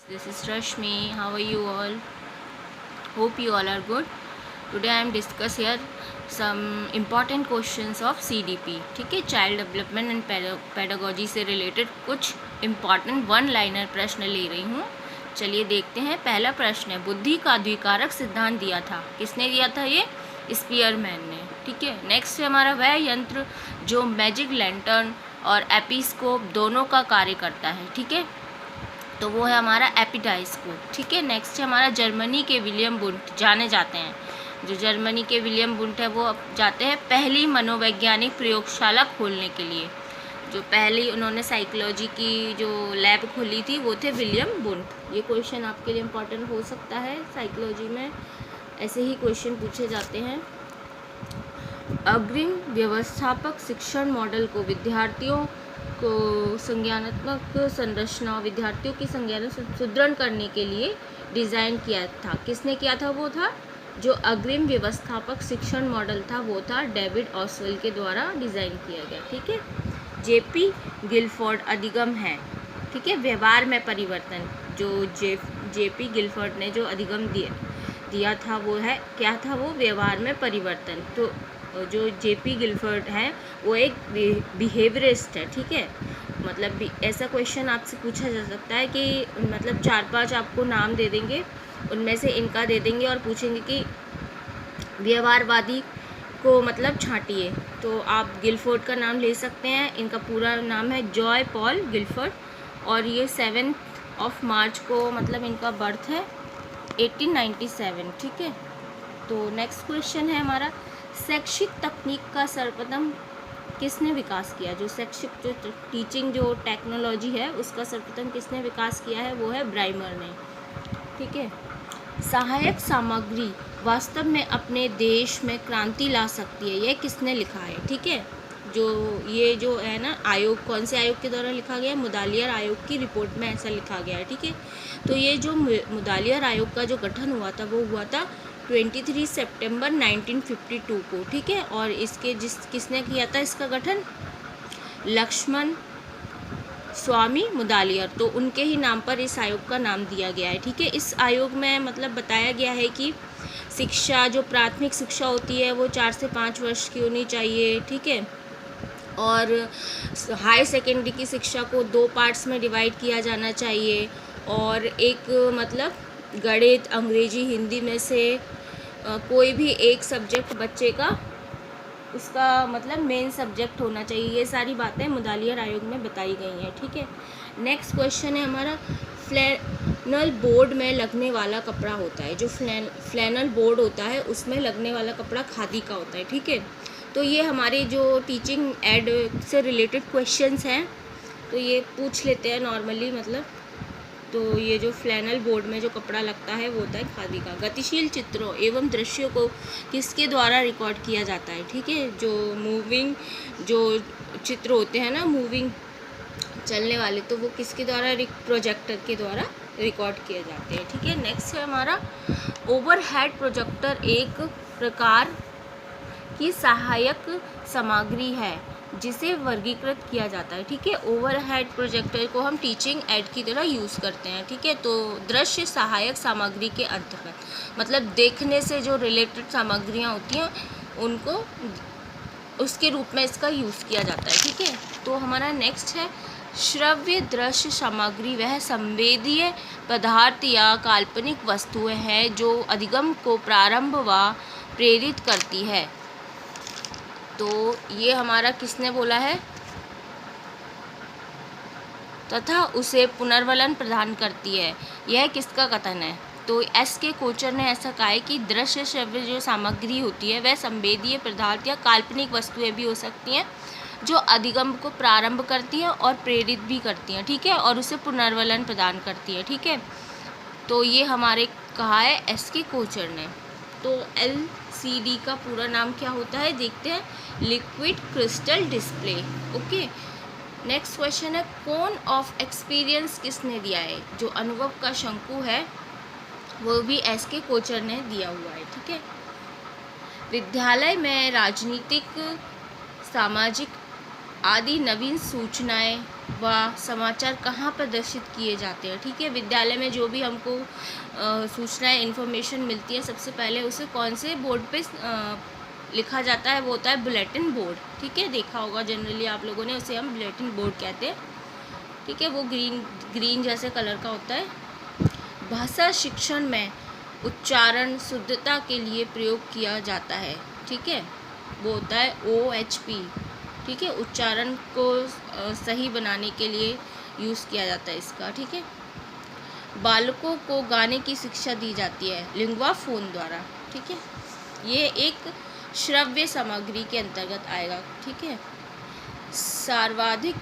This is Rashmi. How are you all? Hope you all are good. Today I am discuss here some important questions of CDP. ठीक है, child development and pedagogy से related कुछ important one liner प्रश्न ले रही हूँ. चलिए देखते हैं. पहला प्रश्न है, बुद्धि का द्विकारक सिद्धांत दिया था. किसने दिया था? ये स्पीयरमैन ने. ठीक है. नेक्स्ट है हमारा, वह यंत्र जो मैजिक लैंटर्न और एपिस्कोप दोनों का कार्य करता है. ठीक है, तो वो है हमारा एपिडाइस्कोप. ठीक है. नेक्स्ट है हमारा, जर्मनी के विलियम वुंट जाने जाते हैं. जो जर्मनी के विलियम वुंट है वो अब जाते हैं पहली मनोवैज्ञानिक प्रयोगशाला खोलने के लिए. जो पहली उन्होंने साइकोलॉजी की जो लैब खोली थी वो थे विलियम वुंट. ये क्वेश्चन आपके लिए इम्पोर्टेंट हो सकता है. साइकोलॉजी में ऐसे ही क्वेश्चन पूछे जाते हैं. अग्रिम व्यवस्थापक शिक्षण मॉडल को विद्यार्थियों को संज्ञानात्मक संरचना, विद्यार्थियों की संज्ञान सुदृढ़ करने के लिए डिज़ाइन किया था. किसने किया था? वो था जो अग्रिम व्यवस्थापक शिक्षण मॉडल था वो था डेविड ऑसवेल के द्वारा डिज़ाइन किया गया. ठीक है. जेपी गिलफोर्ड अधिगम है. ठीक है. व्यवहार में परिवर्तन. जो जेपी गिलफोर्ड ने जो अधिगम दिया था वो है क्या था? वो व्यवहार में परिवर्तन. तो जो जेपी गिलफोर्ड है वो एक बिहेवियरिस्ट है. ठीक है. मतलब ऐसा क्वेश्चन आपसे पूछा जा सकता है कि मतलब 4-5 आपको नाम दे देंगे, उनमें से इनका दे देंगे और पूछेंगे कि व्यवहारवादी को मतलब छांटिए. तो आप गिलफोर्ड का नाम ले सकते हैं. इनका पूरा नाम है जॉय पॉल गिलफोर्ड और ये 7 मार्च को मतलब इनका बर्थ है 1897. ठीक है. तो नेक्स्ट क्वेश्चन है हमारा, शैक्षिक तकनीक का सर्वप्रथम किसने विकास किया? जो शैक्षिक जो टीचिंग जो टेक्नोलॉजी है उसका सर्वप्रथम किसने विकास किया है? वो है ब्राइमर ने. ठीक है. सहायक सामग्री वास्तव में अपने देश में क्रांति ला सकती है, यह किसने लिखा है? ठीक है. जो ये जो है ना आयोग, कौन से आयोग के द्वारा लिखा गया है? मुदालियर आयोग की रिपोर्ट में ऐसा लिखा गया है. ठीक है. तो ये जो मुदालियर आयोग का जो गठन हुआ था वो हुआ था 23 सितंबर 1952 को. ठीक है. और इसके किसने किया था इसका गठन? लक्ष्मण स्वामी मुदालियर. तो उनके ही नाम पर इस आयोग का नाम दिया गया है. ठीक है. इस आयोग में मतलब बताया गया है कि शिक्षा, जो प्राथमिक शिक्षा होती है वो 4 से 5 वर्ष की होनी चाहिए. ठीक है. और हाई सेकेंडरी की शिक्षा को 2 पार्ट्स में डिवाइड किया जाना चाहिए. और एक मतलब गणित, अंग्रेजी, हिंदी में से कोई भी एक सब्जेक्ट बच्चे का उसका मतलब मेन सब्जेक्ट होना चाहिए. ये सारी बातें मुदालियर आयोग में बताई गई हैं. ठीक है. नेक्स्ट क्वेश्चन है हमारा, फ्लैनल बोर्ड में लगने वाला कपड़ा होता है. जो फ्लैनल बोर्ड होता है उसमें लगने वाला कपड़ा खादी का होता है. ठीक है. तो ये हमारे जो टीचिंग एड से रिलेटेड क्वेश्चंस हैं तो ये पूछ लेते हैं नॉर्मली मतलब. तो ये जो फ्लैनल बोर्ड में जो कपड़ा लगता है वो होता है खादी का. गतिशील चित्रों एवं दृश्यों को किसके द्वारा रिकॉर्ड किया जाता है? ठीक है. जो मूविंग जो चित्र होते हैं ना, मूविंग चलने वाले, तो वो किसके द्वारा? प्रोजेक्टर के द्वारा रिकॉर्ड किए जाते हैं. ठीक है. नेक्स्ट है हमारा, ओवरहेड प्रोजेक्टर एक प्रकार की सहायक सामग्री है जिसे वर्गीकृत किया जाता है. ठीक है. ओवरहेड प्रोजेक्टर को हम टीचिंग एड की तरह यूज़ करते हैं. ठीक है. तो दृश्य सहायक सामग्री के अंतर्गत मतलब देखने से जो रिलेटेड सामग्रियाँ होती हैं उनको उसके रूप में इसका यूज़ किया जाता है. ठीक है. तो हमारा नेक्स्ट है, श्रव्य दृश्य सामग्री वह संवेदीय पदार्थ या काल्पनिक वस्तुएं हैं जो अधिगम को प्रारंभ व प्रेरित करती है. तो ये हमारा किसने बोला है? तथा उसे पुनर्वलन प्रदान करती है. यह किसका कथन है? तो एस के कोचर ने ऐसा कहा है कि दृश्य श्रव्य जो सामग्री होती है वह संवेदीय पदार्थ या काल्पनिक वस्तुएं भी हो सकती हैं जो अधिगम को प्रारंभ करती हैं और प्रेरित भी करती हैं. ठीक है. और उसे पुनर्वलन प्रदान करती है. ठीक है. तो ये हमारे कहा है एस के कोचर ने. तो LCD का पूरा नाम क्या होता है देखते हैं, liquid crystal display. Okay. Next question है, कोन ऑफ एक्सपीरियंस किसने दिया है? जो अनुभव का शंकु है वो भी एस के कोचर ने दिया हुआ है. ठीक है. विद्यालय में राजनीतिक, सामाजिक आदि नवीन सूचनाएं व समाचार कहाँ प्रदर्शित किए जाते हैं। ठीक है, विद्यालय में जो भी हमको सूचनाएं इन्फॉर्मेशन मिलती है सबसे पहले उसे कौन से बोर्ड पे लिखा जाता है, वो होता है बुलेटिन बोर्ड। ठीक है, देखा होगा जनरली आप लोगों ने, उसे हम बुलेटिन बोर्ड कहते हैं। ठीक है, वो ग्रीन जैसे कलर का होता है। भाषा शिक्षण में उच्चारण शुद्धता के लिए प्रयोग किया जाता है। ठीक है, वो होता है OHP। ठीक है, उच्चारण को सही बनाने के लिए यूज़ किया जाता है इसका। ठीक है, बालकों को गाने की शिक्षा दी जाती है लिंगुआ फोन द्वारा। ठीक है, ये एक श्रव्य सामग्री के अंतर्गत आएगा। ठीक है, सर्वाधिक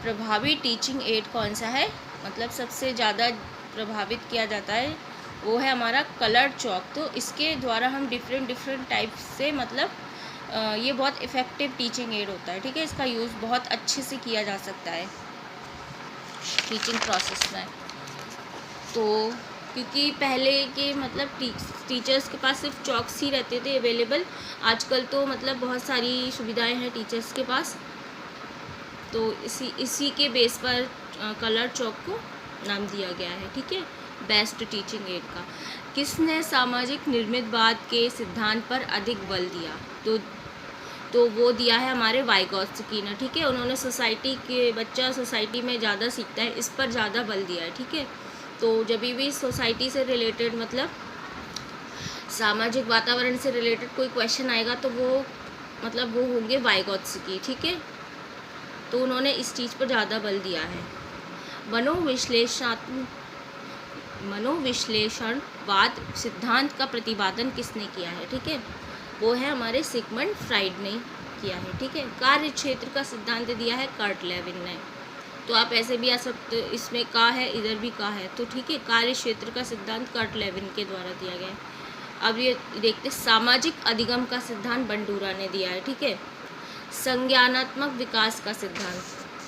प्रभावी टीचिंग एड कौन सा है, मतलब सबसे ज़्यादा प्रभावित किया जाता है वो है हमारा कलर चॉक। तो इसके द्वारा हम डिफरेंट टाइप से, मतलब ये बहुत इफ़ेक्टिव टीचिंग एड होता है। ठीक है, इसका यूज़ बहुत अच्छे से किया जा सकता है टीचिंग प्रोसेस में। तो क्योंकि पहले के मतलब टीचर्स के पास सिर्फ चॉक्स ही रहते थे अवेलेबल, आजकल तो मतलब बहुत सारी सुविधाएं हैं टीचर्स के पास, तो इसी के बेस पर कलर चॉक को नाम दिया गया है। ठीक है, बेस्ट टीचिंग एड का। किसने सामाजिक निर्मितवाद के सिद्धांत पर अधिक बल दिया, तो वो दिया है हमारे वाइगॉत्स्की ने। ठीक है, उन्होंने सोसाइटी के बच्चा सोसाइटी में ज़्यादा सीखता है, इस पर ज़्यादा बल दिया है। ठीक है, तो जब भी सोसाइटी से रिलेटेड, मतलब सामाजिक वातावरण से रिलेटेड कोई क्वेश्चन आएगा तो वो मतलब वो होंगे वाइगॉत्स्की। ठीक है, तो उन्होंने इस चीज़ पर ज़्यादा बल दिया है। मनोविश्लेषणवाद सिद्धांत का प्रतिपादन किसने किया है। ठीक है, वो है हमारे सिगमंड फ्राइड ने किया है। ठीक है, कार्य क्षेत्र का सिद्धांत दिया है कर्ट लेविन ने। तो आप ऐसे भी आ सकते, इसमें का है इधर भी का है, तो ठीक है, कार्य क्षेत्र का सिद्धांत कर्ट लेविन के द्वारा दिया गया है। अब ये देखते, सामाजिक अधिगम का सिद्धांत बंडूरा ने दिया है। ठीक है, संज्ञानात्मक विकास का सिद्धांत,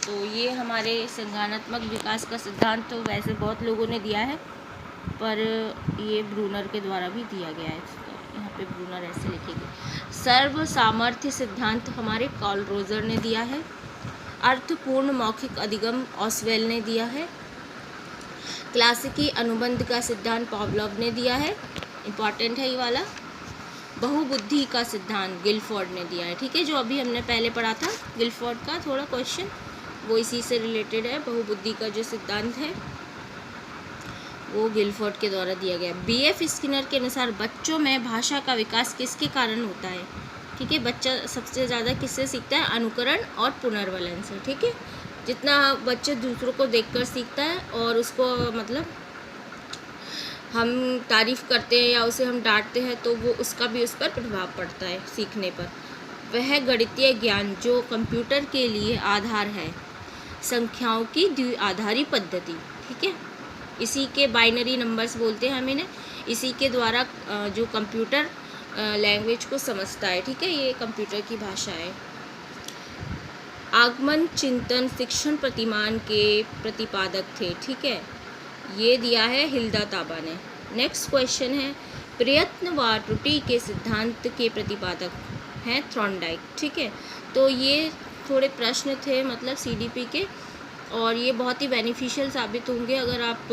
तो ये हमारे संज्ञानात्मक विकास का सिद्धांत तो वैसे बहुत लोगों ने दिया है, पर ये ब्रूनर के द्वारा भी दिया गया है। यहाँ पे ब्रूनर ऐसे लिखेंगे। सर्व सामर्थ्य सिद्धांत हमारे कार्ल रोजर ने दिया है। अर्थपूर्ण मौखिक अधिगम ऑस्वेल ने दिया है। क्लासिकी अनुबंध का सिद्धांत पॉवलोव ने दिया है, इम्पॉर्टेंट है ये वाला। बहुबुद्धि का सिद्धांत गिलफोर्ड ने दिया है। ठीक है, जो अभी हमने पहले पढ़ा था गिलफोर्ड का थोड़ा क्वेश्चन, वो इसी से रिलेटेड है। बहुबुद्धि का जो सिद्धांत है वो गिलफोर्ड के द्वारा दिया गया। BF स्किनर के अनुसार बच्चों में भाषा का विकास किसके कारण होता है। ठीक है, बच्चा सबसे ज़्यादा किससे सीखता है, अनुकरण और पुनर्वलन से। ठीक है, जितना बच्चे दूसरों को देखकर सीखता है और उसको मतलब हम तारीफ़ करते हैं या उसे हम डांटते हैं तो वो उसका भी उस पर प्रभाव पड़ता है सीखने पर। वह गणितीय ज्ञान जो कंप्यूटर के लिए आधार है, संख्याओं की द्विआधारी पद्धति। ठीक है, इसी के बाइनरी नंबर्स बोलते हैं हम इन्हें, इसी के द्वारा जो कंप्यूटर लैंग्वेज को समझता है। ठीक है, ये कंप्यूटर की भाषा है। आगमन चिंतन शिक्षण प्रतिमान के प्रतिपादक थे। ठीक है, ये दिया है हिल्दा ताबा ने। नेक्स्ट क्वेश्चन है, प्रयत्न व त्रुटि के सिद्धांत के प्रतिपादक हैं थॉर्नडाइक। ठीक है, तो ये थोड़े प्रश्न थे मतलब CDP के, और ये बहुत ही बेनिफिशियल साबित होंगे अगर आप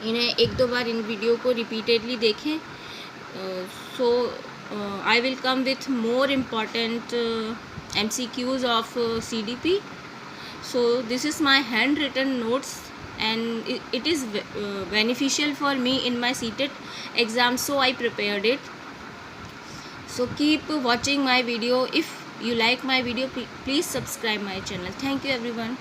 इन्हें एक दो बार इन वीडियो को रिपीटेडली देखें। So I will come with more important MCQs of CDP. So this is my handwritten notes and it is beneficial for me in my CTET exam, so I prepared it. So keep watching my video. If you like my video, please subscribe my channel. Thank you everyone.